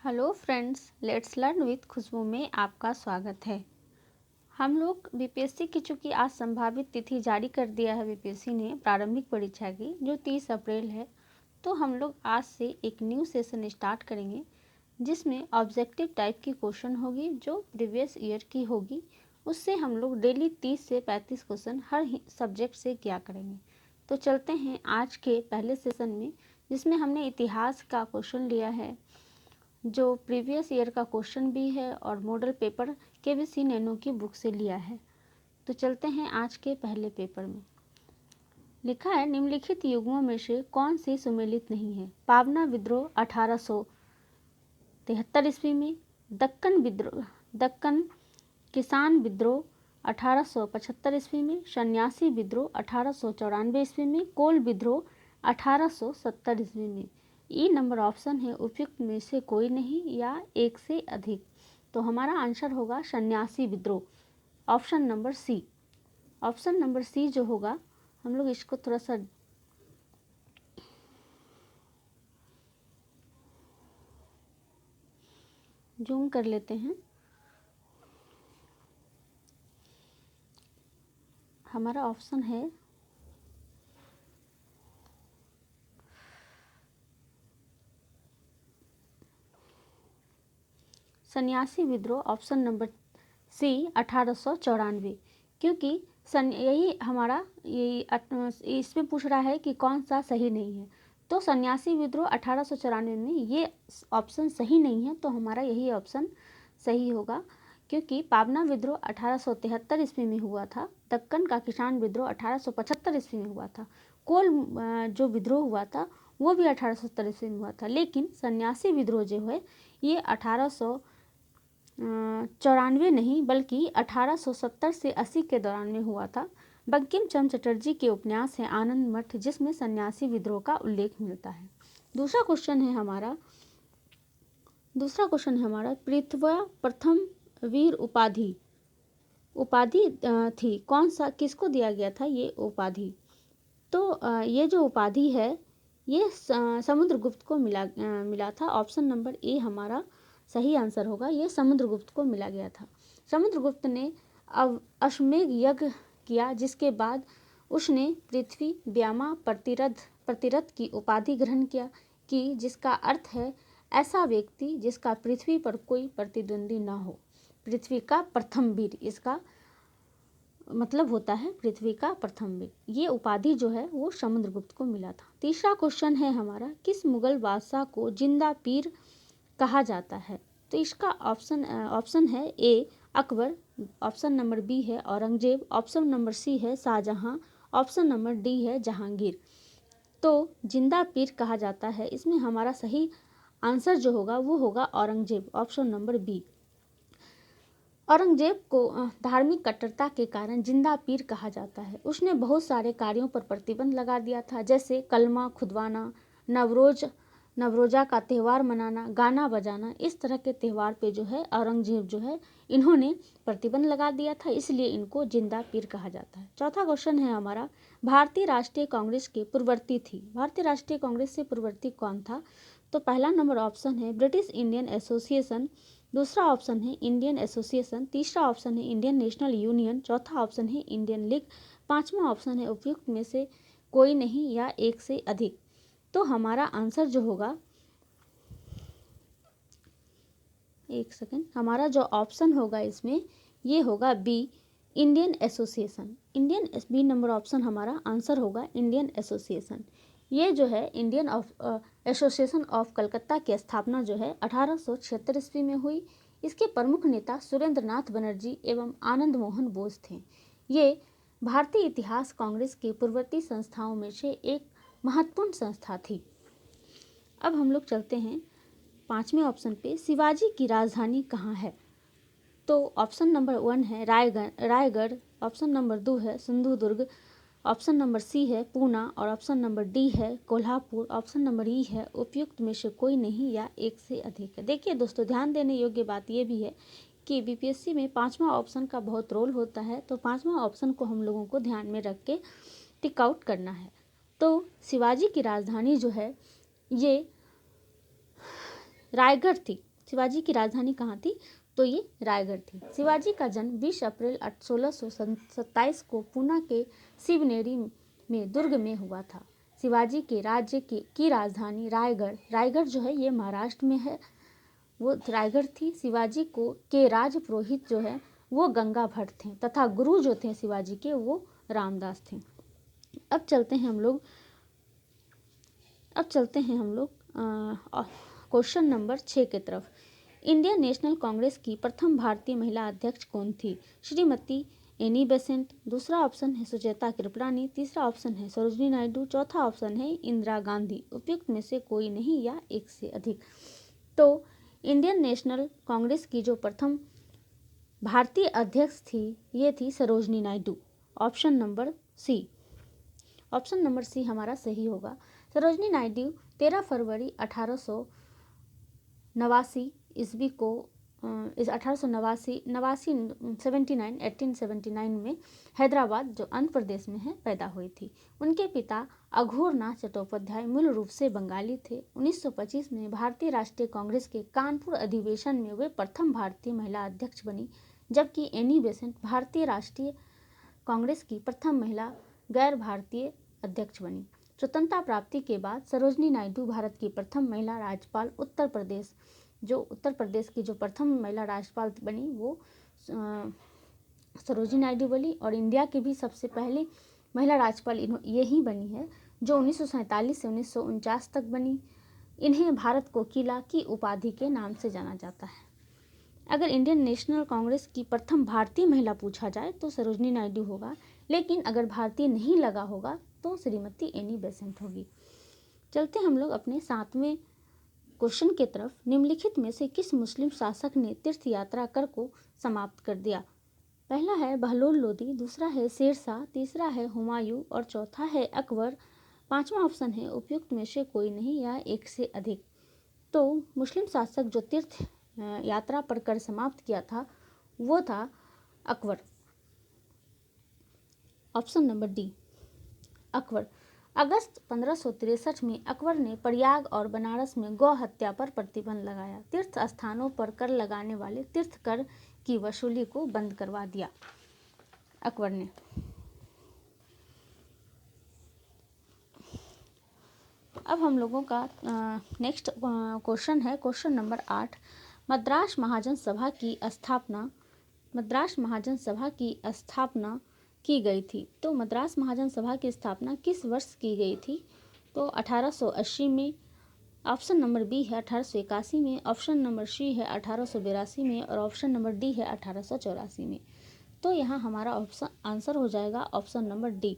Hello friends, let's learn with Khushboo में आपका स्वागत है। हम लोग बीपीएससी की चूँकि आज संभावित तिथि जारी कर दिया है बीपीएससी ने प्रारंभिक परीक्षा की, जो 30 अप्रैल है। तो हम लोग आज से एक न्यू सेशन स्टार्ट करेंगे जिसमें ऑब्जेक्टिव टाइप की क्वेश्चन होगी जो प्रीवियस ईयर की होगी। उससे हम लोग डेली 30 से 35 क्वेश्चन हर सब्जेक्ट से किया करेंगे। तो चलते हैं आज के पहले सेशन में, जिसमें हमने इतिहास का क्वेश्चन लिया है जो प्रीवियस ईयर का क्वेश्चन भी है और मॉडल पेपर केबीसी नैनो की बुक से लिया है। तो चलते हैं आज के पहले पेपर में। लिखा है, निम्नलिखित युग्मों में से कौन सी सुमेलित नहीं है? पावना विद्रोह 1873 ईस्वी में, दक्कन किसान विद्रोह 1875 ईस्वी में, सन्यासी विद्रोह 1894 ईस्वी में, कोल विद्रोह 1870 ईस्वी में। ई नंबर ऑप्शन है उपयुक्त में से कोई नहीं या एक से अधिक। तो हमारा आंसर होगा सन्यासी विद्रोह, option number C. Option number C जो होगा, हम लोग इसको थोड़ा सा जूम कर लेते हैं। हमारा ऑप्शन है सन्यासी विद्रोह, ऑप्शन नंबर सी 1894। क्योंकि यही हमारा इसमें पूछ रहा है कि कौन सा सही नहीं है। तो सन्यासी विद्रोह 1894 में ये ऑप्शन सही नहीं है, तो हमारा यही ऑप्शन सही होगा। क्योंकि पावना विद्रोह 1873 ईस्वी में हुआ था, दक्कन का किसान विद्रोह 1875 ईस्वी में हुआ था, कोल जो विद्रोह हुआ था वो भी 1870 ईस्वी में हुआ था। लेकिन सन्यासी विद्रोह जो है ये 1894 नहीं बल्कि 1870 से 80 के दौरान में हुआ था। बंकिम चंद्र चटर्जी के उपन्यास है आनंद मठ, जिसमें सन्यासी विद्रोह का उल्लेख मिलता है। दूसरा क्वेश्चन है हमारा पृथ्वी प्रथम वीर उपाधि थी कौन सा, किसको दिया गया था ये उपाधि? तो ये जो उपाधि है ये समुद्रगुप्त को मिला था। ऑप्शन नंबर ए हमारा सही आंसर होगा, ये समुद्रगुप्त को मिला गया था। समुद्रगुप्त ने अश्वमेध यज्ञ किया, जिसके बाद उसने पृथ्वी व्यामा प्रतिरथ की उपाधि ग्रहण किया कि जिसका अर्थ है ऐसा व्यक्ति जिसका पृथ्वी पर कोई प्रतिद्वंदी ना हो। पृथ्वी का प्रथम वीर, इसका मतलब होता है पृथ्वी का प्रथम वीर। ये उपाधि जो है वो समुद्रगुप्त को मिला था। तीसरा क्वेश्चन है हमारा, किस मुगल बादशाह को जिंदा पीर कहा जाता है? तो इसका ऑप्शन है ए अकबर, ऑप्शन नंबर बी है औरंगजेब, ऑप्शन नंबर सी है शाहजहां, ऑप्शन नंबर डी है जहांगीर। तो जिंदा पीर कहा जाता है, इसमें हमारा सही आंसर जो होगा वो होगा Aurangzeb, option number B. Aurangzeb को धार्मिक कट्टरता के कारण जिंदा पीर कहा जाता है। उसने बहुत सारे कार्यों पर प्रतिबंध लगा दिया था, जैसे कलमा खुदवाना, नवरोजा का त्यौहार मनाना, गाना बजाना। इस तरह के त्यौहार पे जो है औरंगजेब जो है इन्होंने प्रतिबंध लगा दिया था, इसलिए इनको जिंदा पीर कहा जाता है। चौथा क्वेश्चन है हमारा, भारतीय राष्ट्रीय कांग्रेस के पूर्ववर्ती थी। भारतीय राष्ट्रीय कांग्रेस से पूर्ववर्ती कौन था? तो पहला नंबर ऑप्शन है ब्रिटिश इंडियन एसोसिएशन, दूसरा ऑप्शन है इंडियन एसोसिएशन, तीसरा ऑप्शन है इंडियन नेशनल यूनियन, चौथा ऑप्शन है इंडियन लीग, पांचवा ऑप्शन है उपयुक्त में से कोई नहीं या एक से अधिक। तो हमारा आंसर जो होगा, एक सेकेंड, हमारा जो ऑप्शन होगा इसमें ये होगा B Indian Association. B number option हमारा आंसर होगा इंडियन एसोसिएशन। ये जो है इंडियन एसोसिएशन ऑफ कलकत्ता की स्थापना जो है 1876 ईस्वी में हुई। इसके प्रमुख नेता सुरेंद्र नाथ बनर्जी एवं आनंद मोहन बोस थे। ये भारतीय इतिहास कांग्रेस के पूर्ववर्ती संस्थाओं में से एक महत्वपूर्ण संस्था थी। अब हम लोग चलते हैं पांचवें ऑप्शन पे, शिवाजी की राजधानी कहाँ है? तो ऑप्शन नंबर 1 है रायगढ़, ऑप्शन नंबर 2 है सिंधुदुर्ग, ऑप्शन नंबर सी है पूना और ऑप्शन नंबर डी है कोल्हापुर, ऑप्शन नंबर ई है उपयुक्त में से कोई नहीं या एक से अधिक है। देखिए दोस्तों, ध्यान देने योग्य बात यह भी है कि बीपीएससी में पांचवा ऑप्शन का बहुत रोल होता है, तो पांचवा ऑप्शन को हम लोगों को ध्यान में रख के टिक आउट करना है। तो शिवाजी की राजधानी जो है ये रायगढ़ थी। शिवाजी की राजधानी कहाँ थी? तो ये रायगढ़ थी। शिवाजी का जन्म 20 अप्रैल 1627 को पूना के शिवनेरी में दुर्ग में हुआ था। शिवाजी के राज्य की राजधानी रायगढ़ जो है ये महाराष्ट्र में है, वो रायगढ़ थी। शिवाजी के राजपुरोहित जो है वो गंगा भट्ट थे तथा गुरु जो थे शिवाजी के वो रामदास थे। अब चलते हैं हम लोग क्वेश्चन नंबर 6 की तरफ। इंडियन नेशनल कांग्रेस की प्रथम भारतीय महिला अध्यक्ष कौन थी? श्रीमती एनी बेसेंट, दूसरा ऑप्शन है सुचेता कृपलानी, तीसरा ऑप्शन है सरोजिनी नायडू, चौथा ऑप्शन है इंदिरा गांधी। उपयुक्त में से कोई नहीं या एक से अधिक। तो इंडियन नेशनल कांग्रेस की जो प्रथम भारतीय अध्यक्ष थी ये थी Sarojini Naidu. Option number C हमारा सही होगा। सरोजिनी नायडू 13 फरवरी 1879 ईस्वी को 1879 में हैदराबाद जो आंध्र प्रदेश में है पैदा हुई थी। उनके पिता अघोरनाथ चट्टोपाध्याय मूल रूप से बंगाली थे। 1925 में भारतीय राष्ट्रीय कांग्रेस के कानपुर अधिवेशन में वे प्रथम भारतीय महिला अध्यक्ष बनी, जबकि एनी बेसेंट भारतीय राष्ट्रीय कांग्रेस की प्रथम महिला गैर भारतीय अध्यक्ष बनी। स्वतंत्रता प्राप्ति के बाद सरोजिनी नायडू भारत की प्रथम महिला राज्यपाल, उत्तर प्रदेश की जो प्रथम महिला राज्यपाल बनी वो सरोजिनी नायडू बनी, और इंडिया की भी सबसे पहली महिला राज्यपाल यही बनी है जो 1947 से 1949 तक बनी। इन्हें भारत कोकिला की उपाधि के नाम से जाना जाता है। अगर इंडियन नेशनल कांग्रेस की प्रथम भारतीय महिला पूछा जाए तो सरोजिनी नायडू होगा, लेकिन अगर भारतीय नहीं लगा होगा तो श्रीमती एनी बेसेंट होगी। चलते हम लोग अपने 7वें क्वेश्चन की तरफ। निम्नलिखित में से किस मुस्लिम शासक ने तीर्थ यात्रा कर को समाप्त कर दिया? पहला है बहलोल लोदी, दूसरा है शेरशाह, तीसरा है हुमायूं और चौथा है अकबर। पांचवा ऑप्शन है उपयुक्त में से कोई नहीं या एक से अधिक। तो मुस्लिम शासक जो तीर्थ यात्रा पर कर समाप्त किया था वो था Akbar. Option number D Akbar. अगस्त 1563 में अकबर ने प्रयाग और बनारस में गौ हत्या पर प्रतिबंध लगाया। तीर्थ स्थानों पर कर लगाने वाले तीर्थ कर की वसूली को बंद करवा दिया अकबर ने। अब हम लोगों का नेक्स्ट क्वेश्चन है क्वेश्चन नंबर 8। मद्रास महाजन सभा की स्थापना की गई थी। तो मद्रास महाजन सभा की स्थापना किस वर्ष की गई थी? तो 1880 में। ऑप्शन नंबर बी है 1881 में, ऑप्शन नंबर सी है 1882 में और ऑप्शन नंबर डी है 1884 में। तो यहाँ हमारा ऑप्शन आंसर हो जाएगा ऑप्शन नंबर डी।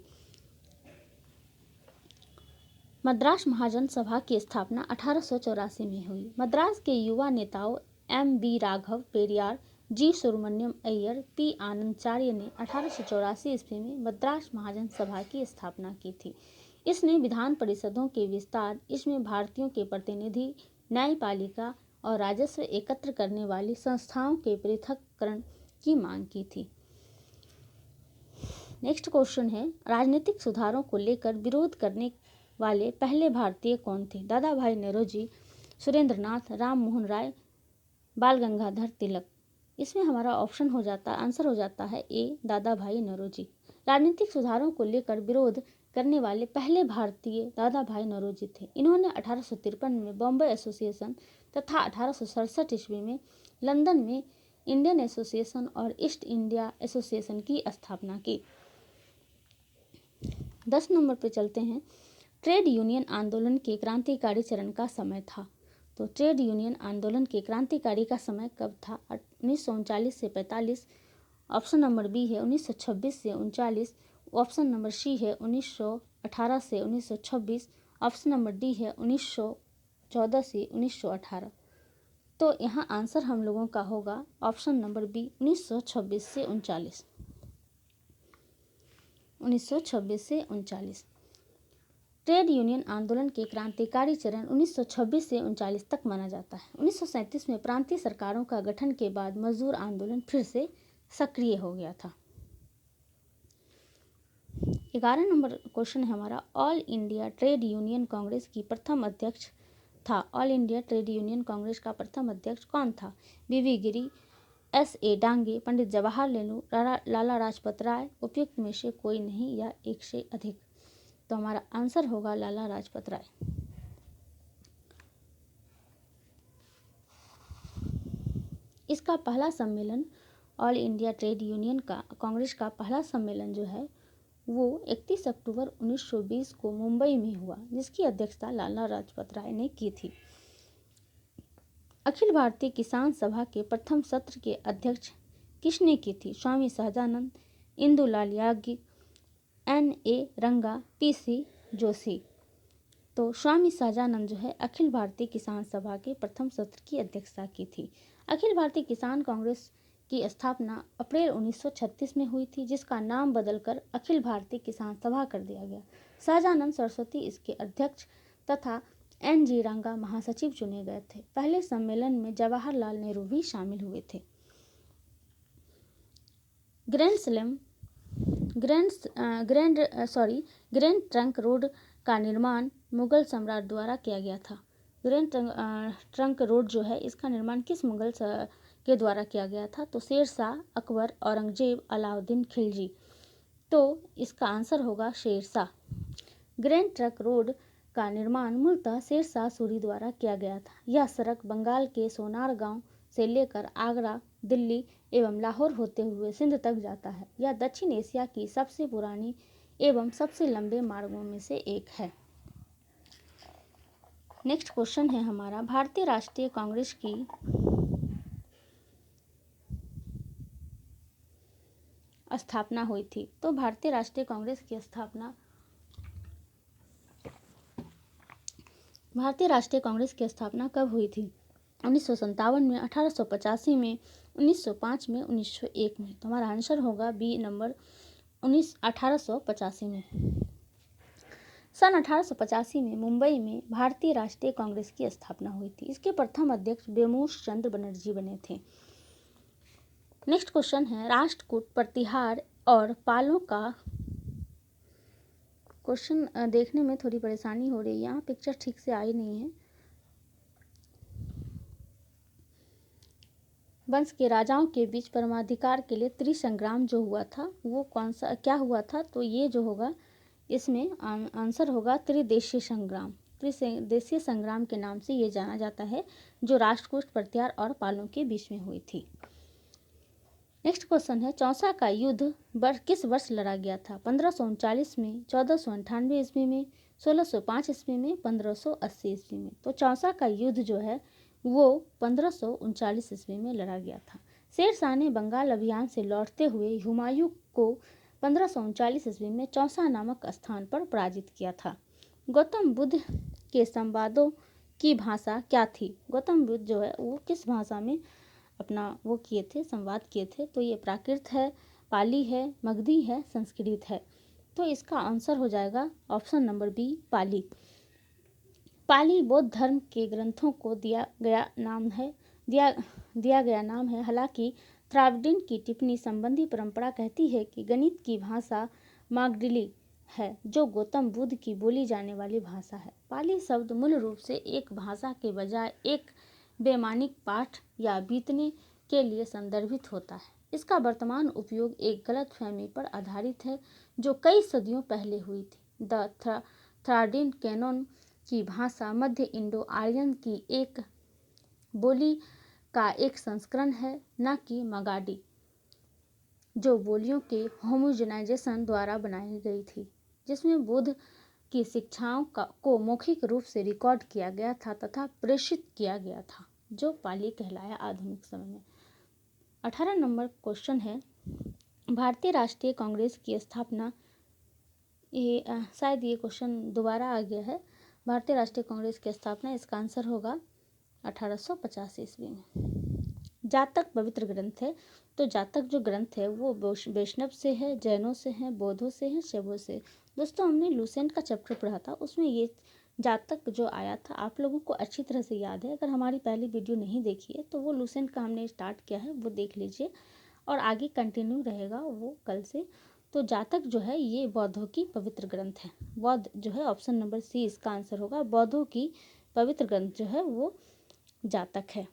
मद्रास महाजन सभा की स्थापना 1884 में हुई। मद्रास के युवा नेताओं M.B. राघव, पेरियार, जी सुब्रमण्यम अय्यर, पी आनंदचार्य ने 1884 ईस्वी में मद्रास महाजन सभा की स्थापना की थी। इसने विधान परिषदों के विस्तार, इसमें भारतीयों के प्रतिनिधि, न्यायपालिका और राजस्व एकत्र करने वाली संस्थाओं के पृथक्करण की मांग की थी। नेक्स्ट क्वेश्चन है राजनीतिक सुधारों को लेकर विरोध करने वाले पहले भारतीय कौन थे? दादा भाई नौरोजी, सुरेंद्रनाथ, राम मोहन राय, बाल गंगाधर तिलक। इसमें हमारा आंसर हो जाता है ए दादा भाई नौरोजी। राजनीतिक सुधारों को लेकर विरोध करने वाले पहले भारतीय दादा भाई नौरोजी थे। इन्होंने 1853 में बॉम्बे एसोसिएशन तथा 1867 ईस्वी में लंदन में इंडियन एसोसिएशन और ईस्ट इंडिया एसोसिएशन की स्थापना की। 10 नंबर पे चलते हैं। ट्रेड यूनियन आंदोलन के क्रांतिकारी चरण का समय था। तो ट्रेड यूनियन आंदोलन के क्रांतिकारी का समय कब था? 1939 से 45। ऑप्शन नंबर बी है 1926 से 39। ऑप्शन नंबर सी है 1918 से 1926। ऑप्शन नंबर डी है 1914 से 1918। तो यहाँ आंसर हम लोगों का होगा ऑप्शन नंबर बी 1926 से 39। 1926 से 39। ट्रेड यूनियन आंदोलन के क्रांतिकारी चरण 1926 से 39 तक माना जाता है। 1937 में प्रांतीय सरकारों का गठन के बाद मजदूर आंदोलन फिर से सक्रिय हो गया था। 11 नंबर क्वेश्चन है हमारा all India trade union Congress की प्रथम अध्यक्ष था? All India trade union Congress का प्रथम अध्यक्ष कौन था? बीवी गिरी, S.A. डांगे, पंडित जवाहरलाल नेहरू, लाला लाजपत राय, उपयुक्त में से कोई नहीं या एक से अधिक? तो हमारा आंसर होगा लाला लाजपत राय। इसका पहला सम्मेलन, ऑल इंडिया ट्रेड यूनियन का कांग्रेस का पहला सम्मेलन जो है वो 31 अक्टूबर 1920 को मुंबई में हुआ, जिसकी अध्यक्षता लाला लाजपत राय ने की थी। अखिल भारतीय किसान सभा के प्रथम सत्र के अध्यक्ष किसने की थी? स्वामी सहजानंद, इंदुलाल याज्ञिक, N.A. रंगा, P.C. जोशी। तो स्वामी सहजानंद जो है अखिल भारतीय किसान सभा के प्रथम सत्र की अध्यक्षता की थी। अखिल भारतीय किसान कांग्रेस की स्थापना अप्रैल 1936 में हुई थी, जिसका नाम बदलकर अखिल भारतीय किसान सभा कर दिया गया। सहजानंद सरस्वती इसके अध्यक्ष तथा N.G. रंगा महासचिव चुने गए थे। पहले सम्मेलन में जवाहरलाल नेहरू भी शामिल हुए थे। ग्रैंड ट्रंक रोड का निर्माण मुगल सम्राट द्वारा किया गया था। ग्रैंड ट्रंक रोड जो है इसका निर्माण किस मुगल के द्वारा किया गया था? तो शेर शाह, अकबर, औरंगजेब, अलाउद्दीन खिलजी। तो इसका आंसर होगा Sher Shah. Grand trunk road का निर्माण मूलतः शेर शाह सूरी द्वारा किया गया था। यह सड़क बंगाल के सोनार गांव से लेकर आगरा, दिल्ली एवं लाहौर होते हुए सिंध तक जाता है। यह दक्षिण एशिया की सबसे पुरानी एवं सबसे लंबे मार्गों में से एक है। नेक्स्ट क्वेश्चन है हमारा, भारतीय राष्ट्रीय कांग्रेस की स्थापना हुई थी। तो भारतीय राष्ट्रीय कांग्रेस की स्थापना कब हुई थी? 1957 में, 1885 में, 1905 में, 1901 में। तो हमारा आंसर होगा बी नंबर 1885 में। सन 1885 में मुंबई में भारतीय राष्ट्रीय कांग्रेस की स्थापना हुई थी। इसके प्रथम अध्यक्ष बेमूस चंद्र बनर्जी बने थे। नेक्स्ट क्वेश्चन है, राष्ट्रकूट, प्रतिहार और पालों का क्वेश्चन देखने में थोड़ी परेशानी हो रही है, यहाँ पिक्चर ठीक से आई नहीं है। वंश के राजाओं के बीच परमाधिकार के लिए त्रिसंग्राम जो हुआ था वो कौन सा क्या हुआ था? तो ये जो होगा इसमें आंसर होगा त्रिदेशीय संग्राम। त्रिदेशीय संग्राम के नाम से ये जाना जाता है, जो राष्ट्रकूट, प्रतिहार और पालों के बीच में हुई थी। नेक्स्ट क्वेश्चन है, चौसा का युद्ध किस वर्ष लड़ा गया था? 1539 में, 1498 ईस्वी में, 1605 ईस्वी में, 1580 ईस्वी में। तो चौसा का युद्ध जो है वो 1539 ईस्वी में लड़ा गया था। शेर शाह ने बंगाल अभियान से लौटते हुए हुमायूं को 1539 ईस्वी में चौसा नामक स्थान पर पराजित किया था। गौतम बुद्ध के संवादों की भाषा क्या थी? गौतम बुद्ध जो है वो किस भाषा में अपना वो किए थे, संवाद किए थे? तो ये प्राकृत है, पाली है, मगधी है, संस्कृत है। तो इसका आंसर हो जाएगा ऑप्शन नंबर बी, पाली। पाली बौद्ध धर्म के ग्रंथों को दिया गया नाम है। हालांकि द्राविडीन की टिप्पणी संबंधी परंपरा कहती है कि गणित की भाषा मागडिली है, जो गौतम बुद्ध की बोली जाने वाली भाषा है। पाली शब्द मूल रूप से एक भाषा के बजाय एक वैमानिक पाठ या बीतने के लिए संदर्भित होता है। इसका वर्तमान उपयोग एक गलतफहमी पर आधारित है जो कई सदियों पहले हुई थी। द द्राविडियन कैनोन की भाषा मध्य इंडो आर्यन की एक बोली का एक संस्करण है, न कि मगाडी, जो बोलियों के होमोजेनाइजेशन द्वारा बनाई गई थी, जिसमें बुद्ध की शिक्षाओं को मौखिक रूप से रिकॉर्ड किया गया था तथा प्रेषित किया गया था, जो पाली कहलाया आधुनिक समय में। 18 नंबर क्वेश्चन है, भारतीय राष्ट्रीय कांग्रेस की स्थापना, शायद ये क्वेश्चन दोबारा आ गया है। भारतीय राष्ट्रीय कांग्रेस की स्थापना, इसका आंसर होगा 1885 ईस्वी में। जातक पवित्र ग्रंथ है। तो जातक जो ग्रंथ है वो वैष्णव से है, जैनों से है, बौद्धों से है, शैवों से। दोस्तों हमने लूसेंट का चैप्टर पढ़ा था, उसमें ये जातक जो आया था आप लोगों को अच्छी तरह से याद है। अगर हमारी पहली वीडियो नहीं देखी है तो वो लूसेंट का हमने स्टार्ट किया है, वो देख लीजिए और आगे कंटिन्यू रहेगा वो कल से। तो जातक जो है ये बौद्धों की पवित्र ग्रंथ है। बौद्ध जो है ऑप्शन नंबर सी इसका आंसर होगा, बौद्धों की पवित्र ग्रंथ जो है वो जातक है।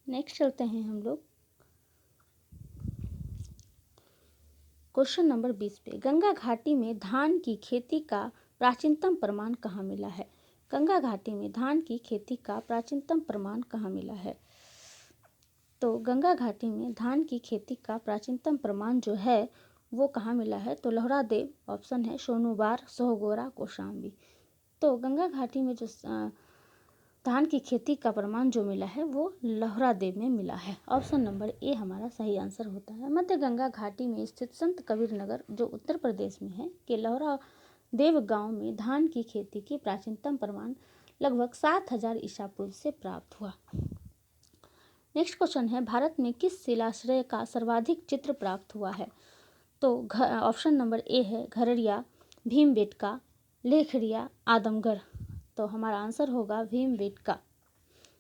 नेक्स्ट चलते हैं हम लोग क्वेश्चन नंबर 20 पे। गंगा घाटी में धान की खेती का प्राचीनतम प्रमाण कहाँ मिला है? गंगा घाटी में धान की खेती का प्राचीनतम प्रमाण कहाँ मिला है? तो गंगा घाटी में धान की खेती का प्राचीनतम प्रमाण जो है वो कहाँ मिला है? तो लहरादेव ऑप्शन है, सोनूबार, सोहगोरा, कौशाम्बी। तो गंगा घाटी में जो धान की खेती का प्रमाण जो मिला है वो लहरादेव में मिला है। ऑप्शन नंबर ए हमारा सही आंसर होता है। मध्य गंगा घाटी में स्थित संत कबीर नगर जो उत्तर प्रदेश में है के लहरादेव गांव में धान की खेती की प्राचीनतम प्रमाण लगभग 7000 ईसा पूर्व से प्राप्त हुआ। नेक्स्ट क्वेश्चन है, भारत में किस शिलाश्रय का सर्वाधिक चित्र प्राप्त हुआ है? तो ऑप्शन नंबर ए है घरड़िया, भीमबेटका, लेखड़िया, आदमगढ़। तो हमारा आंसर होगा Bhimbetka.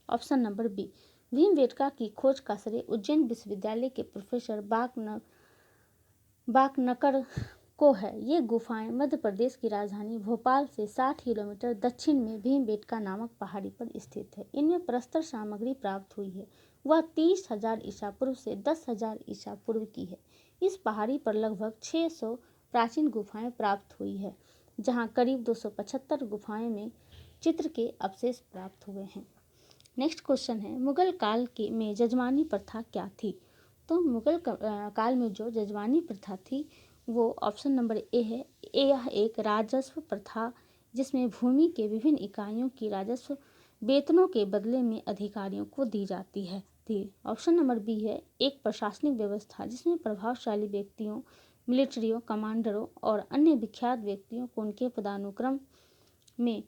Option number B. Bhimbetka की खोज का श्रेय उज्जैन विश्वविद्यालय के प्रोफेसर बाकनकर को है। ये गुफाएं मध्य प्रदेश की राजधानी भोपाल से 60 किलोमीटर दक्षिण में भीमबेटका नामक पहाड़ी पर स्थित है। इनमें प्रस्तर सामग्री प्राप्त हुई है वह 30,000 ईसा पूर्व से 10,000 ईसा पूर्व की है। इस पहाड़ी पर लगभग 600 प्राचीन गुफाएं प्राप्त हुई है, जहां करीब 275 गुफाएं में चित्र के अवशेष प्राप्त हुए हैं। नेक्स्ट क्वेश्चन है, मुगल काल के में जजमानी प्रथा क्या थी? तो मुगल काल में जो जजमानी प्रथा थी वो ऑप्शन नंबर ए है। यह एक राजस्व प्रथा जिसमें भूमि के विभिन्न इकाइयों की राजस्व वेतनों के बदले में अधिकारियों को दी जाती है थी। ऑप्शन नंबर बी है एक प्रशासनिक व्यवस्था जिसमें प्रभावशाली व्यक्तियों, मिलिट्रियों, कमांडरों और अन्य विख्यात व्यक्तियों को उनके पदानुक्रम में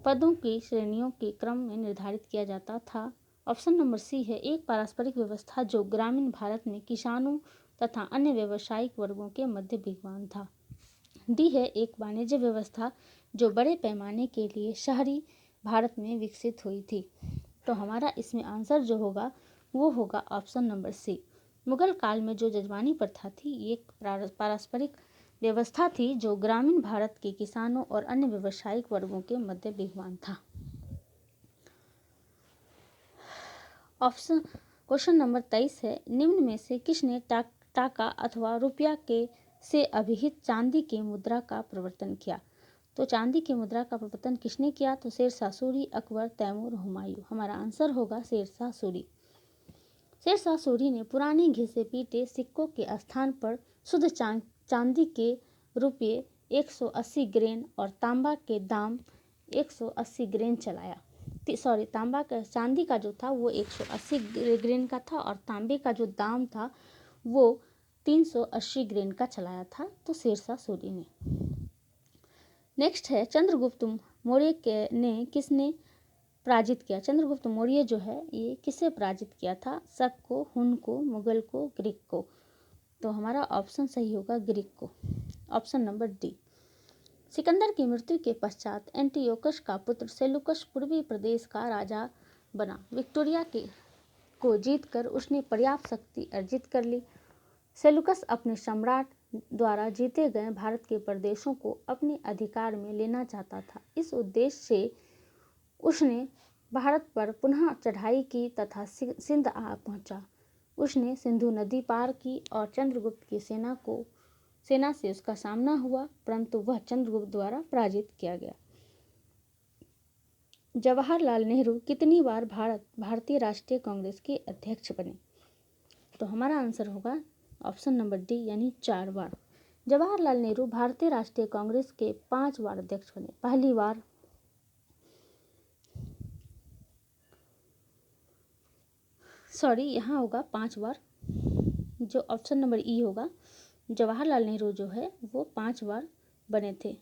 पदों की श्रेणियों के क्रम में निर्धारित किया जाता था। ऑप्शन नंबर सी है एक पारस्परिक व्यवस्था जो ग्रामीण भारत में किसानों तथा अन्य व्यावसायिक वर्गों के मध्य विद्यमान था। डी है एक वाणिज्य व्यवस्था जो बड़े पैमाने के लिए शहरी भारत में विकसित हुई थी। तो हमारा इसमें आंसर जो होगा वो होगा ऑप्शन नंबर सी। मुगल काल में जो जजमानी प्रथा थी ये एक पारस्परिक व्यवस्था थी जो ग्रामीण भारत के किसानों और अन्य व्यावसायिक वर्गों के मध्य विद्यमान था। ऑप्शन क्वेश्चन नंबर 23 है, निम्न में से किसने टाका अथवा रुपया के से अभिहित चांदी की मुद्रा का प्रवर्तन किया? तो चांदी की मुद्रा का प्रवर्तन किसने किया? तो शेरशाह सूरी, अकबर, तैमूर, हुमायूं। हमारा आंसर होगा शेरशाह सूरी। शेरशाह सूरी ने पुराने घिसे पीटे सिक्कों के स्थान पर शुद्ध चांदी के रुपये 180 ग्रेन और तांबा के दाम 180 ग्रेन चलाया। तांबा का चांदी का जो था वो 180 ग्रेन का था और तांबे का जो दाम था वो 380 ग्रेन का चलाया था। तो शेरशाह सूरी ने। नेक्स्ट है, चंद्रगुप्त मौर्य ने किसने पराजित किया? चंद्रगुप्त मौर्य जो है ये किसे पराजित किया था? शक को, हुन को, मुगल को, ग्रीक को। तो हमारा ऑप्शन सही होगा ग्रीक को। Option number D. सिकंदर की मृत्यु के पश्चात एंटियोकस का पुत्र सेलुकस पूर्वी प्रदेश का राजा बना। विक्टोरिया को जीतकर उसने पर्याप्त शक्ति अर्जित कर ली। सेलुकस अपने सम्राट द्वारा जीते गए भारत के प्रदेशों को अपने अधिकार में लेना चाहता था। इस उद्देश्य से उसने भारत पर पुनः चढ़ाई की तथा सिंध आ पहुंचा। उसने सिंधु नदी पार की और चंद्रगुप्त की सेना से उसका सामना हुआ, परंतु वह चंद्रगुप्त द्वारा पराजित किया गया। जवाहरलाल नेहरू कितनी बार भारतीय राष्ट्रीय कांग्रेस के अध्यक्ष बने? तो हमारा आंसर होगा ऑप्शन नंबर डी यानी 4 बार। जवाहरलाल नेहरू भारतीय राष्ट्रीय कांग्रेस के 5 बार अध्यक्ष बने। पहली बार यहाँ होगा 5 बार, जो ऑप्शन नंबर ई होगा। जवाहरलाल नेहरू जो है वो 5 बार बने थे।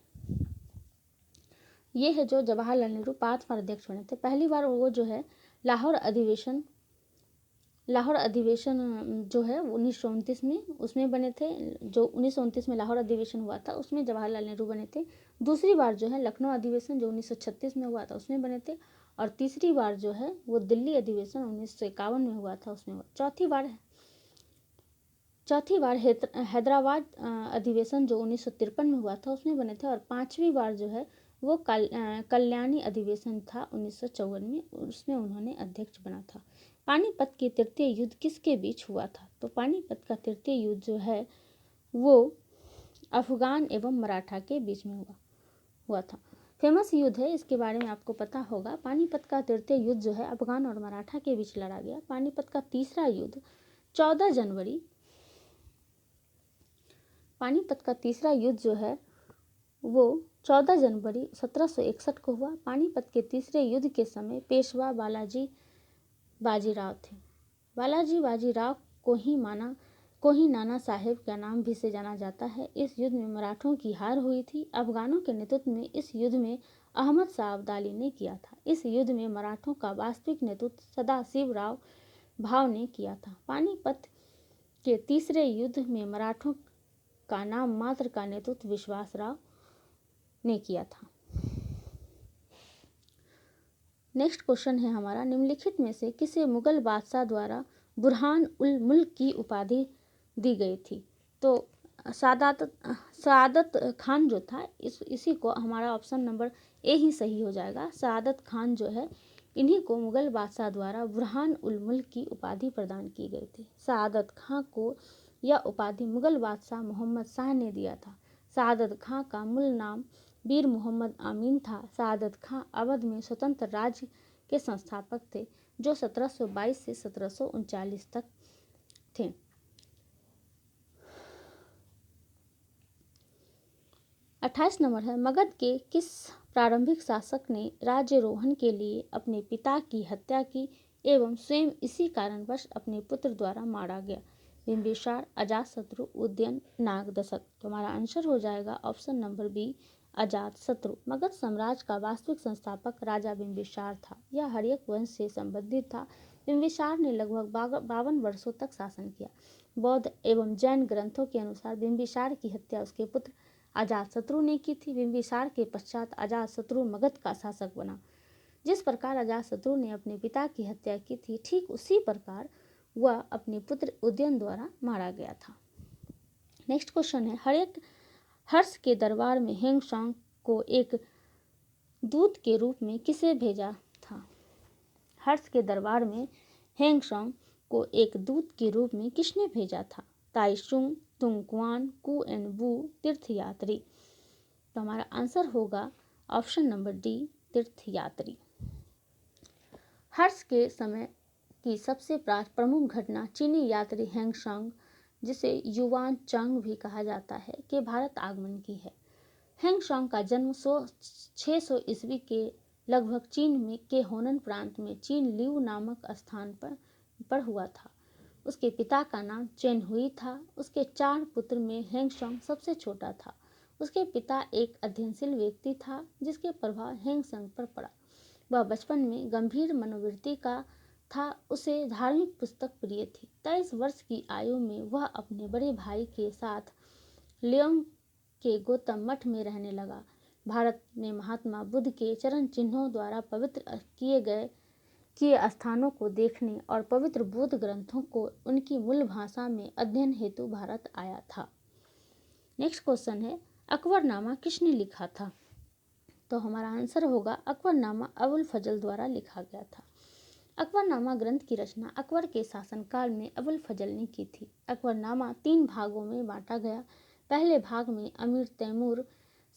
ये है जो जवाहरलाल नेहरू 5 बार अध्यक्ष बने थे। पहली बार वो जो है लाहौर अधिवेशन जो है 1929 में उसमें बने थे। जो 1929 में लाहौर अधिवेशन हुआ था उसमें जवाहरलाल नेहरू बने थे। दूसरी बार जो है लखनऊ अधिवेशन जो 1936 में हुआ था उसमें बने थे। और तीसरी बार जो है वो दिल्ली अधिवेशन 1951 में हुआ था, उसमें हुआ। चौथी बार हैदराबाद अधिवेशन जो 1953 में हुआ था उसमें बने थे। और पांचवी बार जो है वो कल्याणी अधिवेशन था 1954 में, उसमें उन्होंने अध्यक्ष बना था। पानीपत के तृतीय युद्ध किसके बीच हुआ था? तो पानीपत का तृतीय युद्ध जो है वो अफगान एवं मराठा के बीच में हुआ था। फेमस युद्ध है, इसके बारे में आपको पता होगा। पानीपत का तृतीय युद्ध जो है अफगान और मराठा के बीच लड़ा गया। पानीपत का तीसरा युद्ध 14 जनवरी पानीपत का तीसरा युद्ध जो है वो 14 जनवरी 1761 को हुआ। पानीपत के तीसरे युद्ध के समय पेशवा बालाजी बाजीराव थे। बालाजी बाजीराव को ही नाना साहेब का नाम भी से जाना जाता है। इस युद्ध में मराठों की हार हुई थी। अफगानों के नेतृत्व में इस युद्ध में अहमद शाह अब्दाली ने किया था। इस युद्ध में मराठों का वास्तविक नेतृत्व सदाशिवराव भाव ने किया था। पानीपत के तीसरे युद्ध में मराठों का नाम मात्र का नेतृत्व विश्वासराव ने किया था। नेक्स्ट क्वेश्चन है हमारा, निम्नलिखित में से किसे मुगल बादशाह द्वारा बुरहान उल मुल्क की उपाधि दी गई थी? तो सआदत खान जो था, इसी को हमारा ऑप्शन नंबर ए ही सही हो जाएगा। सआदत खान जो है इन्हीं को मुगल बादशाह द्वारा बुरहान उल मुल्क की उपाधि प्रदान की गई थी। सआदत खान को यह उपाधि मुगल बादशाह मोहम्मद शाह ने दिया था। सआदत खान का मूल नाम मीर मोहम्मद अमीन था। सआदत खान अवध में स्वतंत्र राज्य के संस्थापक थे जो 1722 से 1739 तक थे। 28 नंबर है, मगध के किस प्रारंभिक शासक ने राज्यारोहण के लिए अपने पिता की हत्या की एवं स्वयं इसी कारणवश अपने पुत्र द्वारा मारा गया? बिंबिसार, अजातशत्रु, उदयन, नागदशक। तो हमारा आंसर हो जाएगा option number B, Ajatashatru. Magadh साम्राज्य का वास्तविक संस्थापक राजा बिंबिसार था। यह हर्यक वंश से संबंधित था। बिंबिसार ने लगभग 52 वर्षों तक शासन किया। बौद्ध एवं जैन ग्रंथों के अनुसार बिंबिसार की हत्या उसके पुत्र अजातशत्रु ने की थी। बिंबिसार के पश्चात अजातशत्रु मगध का शासक बना। जिस प्रकार अजातशत्रु ने अपने पिता की हत्या की थी, ठीक उसी प्रकार वह अपने पुत्र उदयन द्वारा मारा गया था। नेक्स्ट क्वेश्चन है, हर्ष के दरबार में हेंगसांग को एक दूत के रूप में किसे भेजा था? हर्ष के दरबार में हेंगसांग को एक दूत के रूप में किसने भेजा था? ताइशुंग, तुंगक्वान, कुएनबू, तीर्थयात्री। तो हमारा आंसर होगा ऑप्शन नंबर डी, तीर्थयात्री। हर्ष के समय की सबसे प्रमुख घटना चीनी यात्री हेंगसांग, जिसे युवान चांग भी कहा जाता है, के भारत आगमन की है। हेंगसांग का जन्म 600 ईस्वी के लगभग चीन में के होनन प्रांत में चीन लिऊ नामक स्थान पर हुआ था। उसके पिता का नाम चेन हुई था। उसके 4 पुत्र में हेंगसांग सबसे छोटा था। उसके पिता एक अध्ययनशील व्यक्ति था जिसके प्रभाव हेंगसांग पर पड़ा। वह बचपन में गंभीर मनोवृत्ति का था। उसे धार्मिक पुस्तक प्रिय थी। 23 वर्ष की आयु में वह अपने बड़े भाई के साथ लियोंग के गौतम मठ में रहने लगा। भारत में महात्मा बुद्ध के चरण चिन्हों द्वारा पवित्र किए स्थानों को देखने और पवित्र बौद्ध ग्रंथों को उनकी मूल भाषा में अध्ययन हेतु भारत आया था। नेक्स्ट क्वेश्चन है, अकबरनामा किसने लिखा था? तो हमारा आंसर होगा अकबरनामा अबुल फजल द्वारा लिखा गया था। अकबरनामा ग्रंथ की रचना अकबर के शासनकाल में अबुल फजल ने की थी। अकबरनामा 3 भागों में बांटा गया। पहले भाग में अमीर तैमूर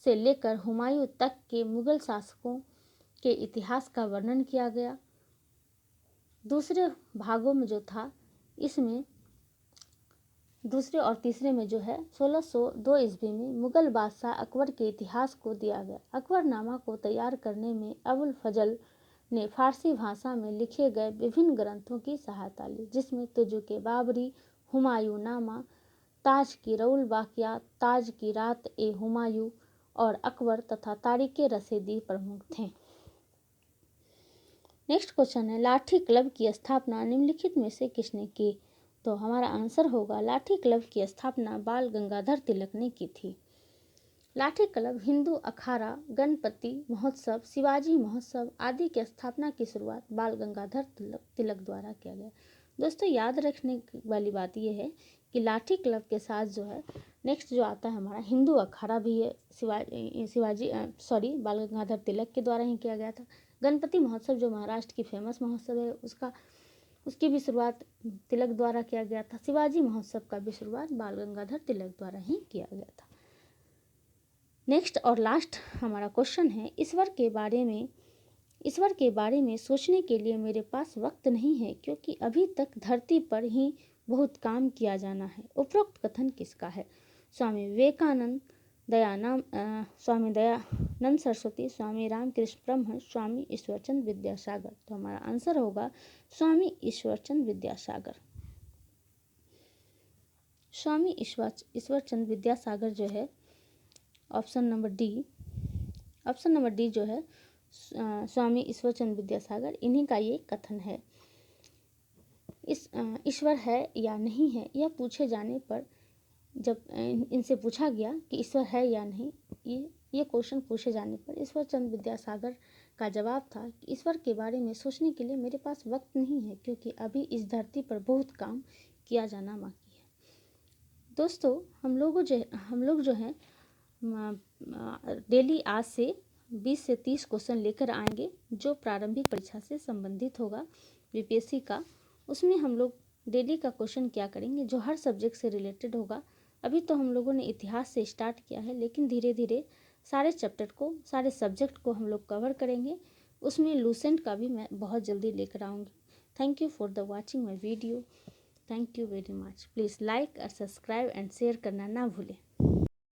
से लेकर हुमायूं तक के मुगल शासकों के इतिहास का वर्णन किया गया। दूसरे भागों में जो था, इसमें दूसरे और तीसरे में जो है 1602 ईस्वी में मुगल बादशाह अकबर के इतिहास को दिया गया। अकबरनामा को तैयार करने में अबुल फजल ने फारसी भाषा में लिखे गए विभिन्न ग्रंथों की सहायता ली, जिसमें तुजुक बाबरी, हुमायूं नामा, ताज की रउल वाक़िया, ताज की रात ए हुमायूं और अकबर तथा तारीख़ रसीदी प्रमुख थे। नेक्स्ट क्वेश्चन है, लाठी क्लब की स्थापना निम्नलिखित में से किसने की? तो हमारा आंसर होगा लाठी क्लब की स्थापना बाल गंगाधर तिलक ने की थी। लाठी क्लब हिंदू अखाड़ा गणपति महोत्सव शिवाजी महोत्सव आदि की स्थापना की शुरुआत बाल गंगाधर तिलक द्वारा किया गया। दोस्तों याद रखने वाली बात यह है कि लाठी क्लब के साथ जो है नेक्स्ट जो आता है हमारा हिंदू अखाड़ा भी है बाल गंगाधर तिलक के द्वारा ही किया गया था। गणपति महोत्सव जो महाराष्ट्र की फेमस महोत्सव है उसकी भी शुरुआत तिलक द्वारा किया गया था। शिवाजी महोत्सव का भी शुरुआत बाल गंगाधर तिलक द्वारा ही किया गया था। नेक्स्ट और लास्ट हमारा क्वेश्चन है, ईश्वर के बारे में सोचने के लिए मेरे पास वक्त नहीं है क्योंकि अभी तक धरती पर ही बहुत काम किया जाना है। उपरोक्त कथन किसका है? स्वामी विवेकानंद, स्वामी दयानंद सरस्वती, स्वामी रामकृष्ण परमहंस, स्वामी ईश्वरचंद विद्यासागर। तो हमारा आंसर होगा स्वामी ईश्वरचंद विद्यासागर। स्वामी ईश्वरचंद विद्यासागर जो है ऑप्शन नंबर डी जो है स्वामी ईश्वरचंद विद्यासागर, इन्हीं का ये कथन है। ईश्वर है या नहीं है यह पूछे जाने पर जब इनसे पूछा गया कि ईश्वर है या नहीं, ये क्वेश्चन पूछे जाने पर ईश्वरचंद विद्यासागर का जवाब था कि ईश्वर के बारे में सोचने के लिए मेरे पास वक्त नहीं है क्योंकि अभी इस धरती पर बहुत काम किया जाना बाकी है। दोस्तों हम लोग जो हैं डेली आज से 20 से 30 क्वेश्चन लेकर आएंगे जो प्रारंभिक परीक्षा से संबंधित होगा बीपीएससी का। उसमें हम लोग डेली का क्वेश्चन क्या करेंगे जो हर सब्जेक्ट से रिलेटेड होगा। अभी तो हम लोगों ने इतिहास से स्टार्ट किया है, लेकिन धीरे धीरे सारे सब्जेक्ट को हम लोग कवर करेंगे। उसमें लूसेंट का भी मैं बहुत जल्दी लेकर आऊँगी। Thank you for the watching my video. Thank you very much. Please like और सब्सक्राइब एंड शेयर करना ना भूलें।